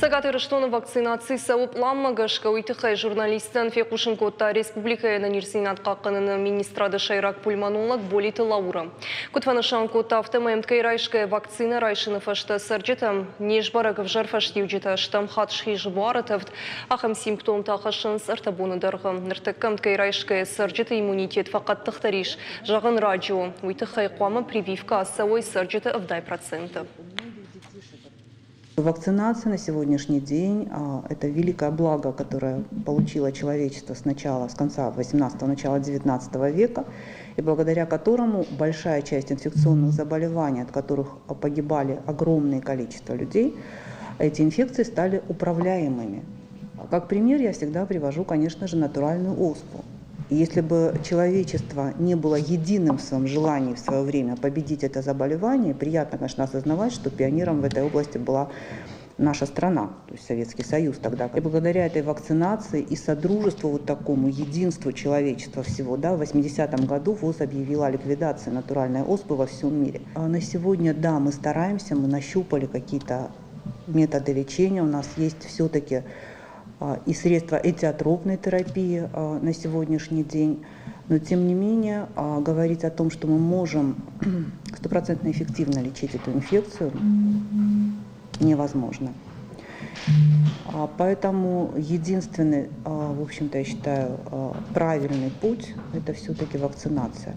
Сагаты Рыштоны вакцинации сауп ламмагашка уйтыхай журналистен Фекушенкотта республикаяна нирсинат қаққанын министрады Шайрак Пульманулак болиты лаура. Кутванышанкотта автомаймткай райшкая вакцина райшыны фашта сарджитам нежбарагов жарфаштиуджита штам хатшхи жбуаратовт, ахам симптом тахашын сартабуны дарғым. Ныртыккамткай райшкая сарджита иммунитет фақат тахтариш. Жағын радио уйтыхай қуамы прививка ассавой сарджита авдай процентов. Вакцинация на сегодняшний день – это великое благо, которое получило человечество с конца 18-го, начала 19 века, и благодаря которому большая часть инфекционных заболеваний, от которых погибали огромное количество людей, эти инфекции стали управляемыми. Как пример я всегда привожу, конечно же, натуральную оспу. И если бы человечество не было единым в своем желании в свое время победить это заболевание, приятно, конечно, осознавать, что пионером в этой области была наша страна, то есть Советский Союз тогда. И благодаря этой вакцинации и содружеству вот такому, единству человечества всего, да, в 80-м году ВОЗ объявила о ликвидации натуральной оспы во всем мире. А на сегодня, да, мы стараемся, мы нащупали какие-то методы лечения, у нас есть все-таки и средства этиотропной терапии на сегодняшний день. Но тем не менее говорить о том, что мы можем стопроцентно эффективно лечить эту инфекцию, невозможно. Поэтому единственный, в общем-то, я считаю, правильный путь – это все-таки вакцинация.